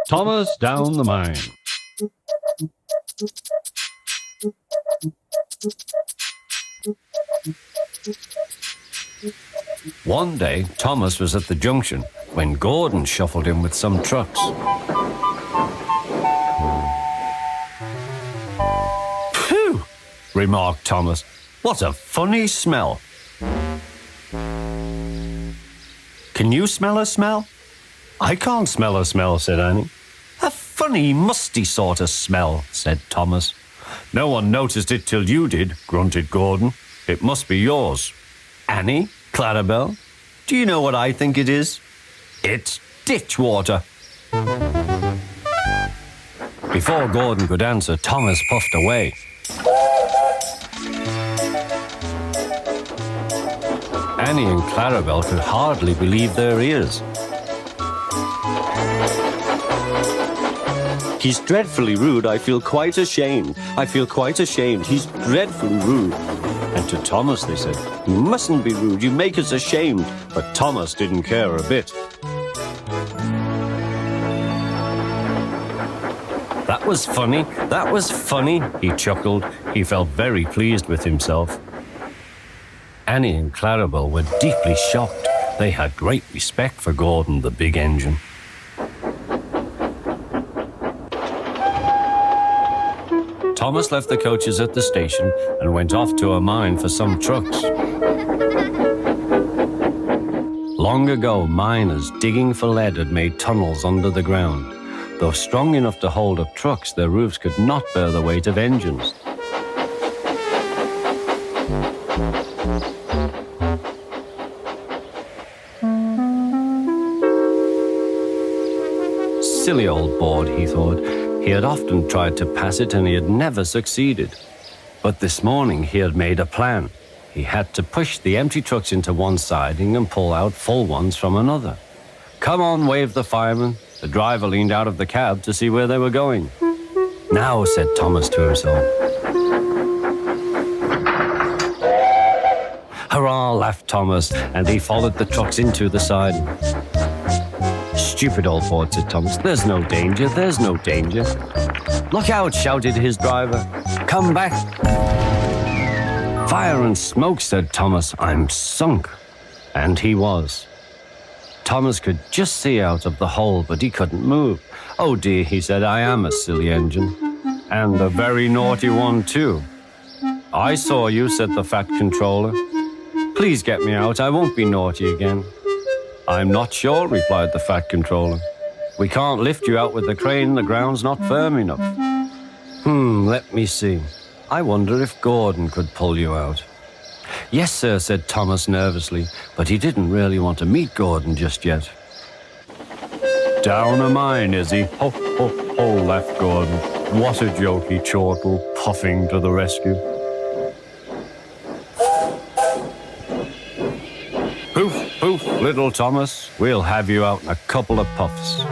Thomas down the mine. One day, Thomas was at the junction when Gordon shuffled in with some trucks. "Phew," remarked Thomas. "What a funny smell." "Can you smell a smell?" "I can't smell a smell," said Annie. "A funny, musty sort of smell," said Thomas. "No one noticed it till you did," grunted Gordon. "It must be yours." "Annie? Clarabelle? Do you know what I think it is? It's ditch water." Before Gordon could answer, Thomas puffed away. Annie and Clarabelle could hardly believe their ears. "He's dreadfully rude. I feel quite ashamed. I feel quite ashamed. He's dreadfully rude." And to Thomas they said, "You mustn't be rude. You make us ashamed." But Thomas didn't care a bit. "That was funny. That was funny," he chuckled. He felt very pleased with himself. Annie and Clarabelle were deeply shocked. They had great respect for Gordon, the big engine. Thomas left the coaches at the station and went off to a mine for some trucks. Long ago, miners digging for lead had made tunnels under the ground. Though strong enough to hold up trucks, their roofs could not bear the weight of engines. Silly old board, he thought. He had often tried to pass it and he had never succeeded. But this morning he had made a plan. He had to push the empty trucks into one siding and pull out full ones from another. "Come on," waved the fireman. The driver leaned out of the cab to see where they were going. "Now," said Thomas to himself. "Hurrah," laughed Thomas, and he followed the trucks into the siding. "Stupid old board," said Thomas. "There's no danger, there's no danger." "Look out," shouted his driver. "Come back." "Fire and smoke," said Thomas. "I'm sunk." And he was. Thomas could just see out of the hole, but he couldn't move. "Oh dear," he said, "I am a silly engine. And a very naughty one too." "I saw you," said the fat controller. "Please get me out, I won't be naughty again." "I'm not sure," replied the fat controller. "We can't lift you out with the crane, the ground's not firm enough." Let me see. I wonder if Gordon could pull you out." "Yes, sir," said Thomas nervously, but he didn't really want to meet Gordon just yet. "Down a mine, is he? Ho, ho, ho," laughed Gordon. "What a jokey chortle, puffing to the rescue." "Poof, poof, little Thomas. We'll have you out in a couple of puffs."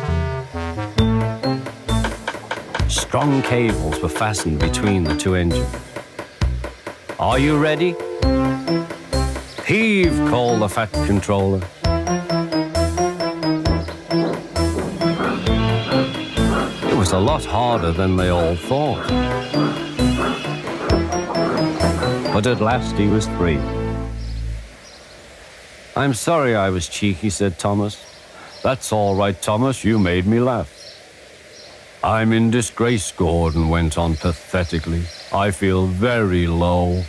Strong cables were fastened between the two engines. "Are you ready?" "Heave," called the fat controller. It was a lot harder than they all thought. But at last he was free. "I'm sorry I was cheeky," said Thomas. "That's all right, Thomas. You made me laugh." "I'm in disgrace," Gordon went on pathetically. "I feel very low."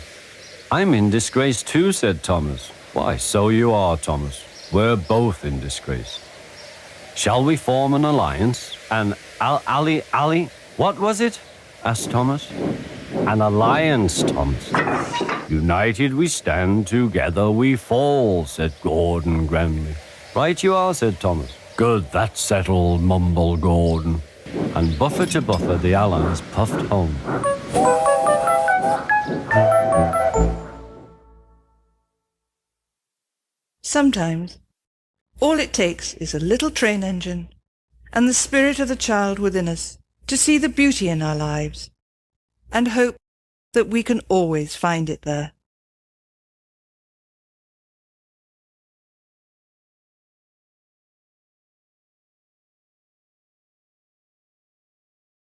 "I'm in disgrace too," said Thomas. "Why, so you are, Thomas. We're both in disgrace." "Shall we form an alliance? An ally? What was it?" asked Thomas. "An alliance, Thomas." "United we stand, together we fall," said Gordon grandly. "Right you are," said Thomas. "Good, that's settled," mumbled Gordon. And buffer to buffer, the allies puffed home. Sometimes, all it takes is a little train engine and the spirit of the child within us to see the beauty in our lives and hope that we can always find it there.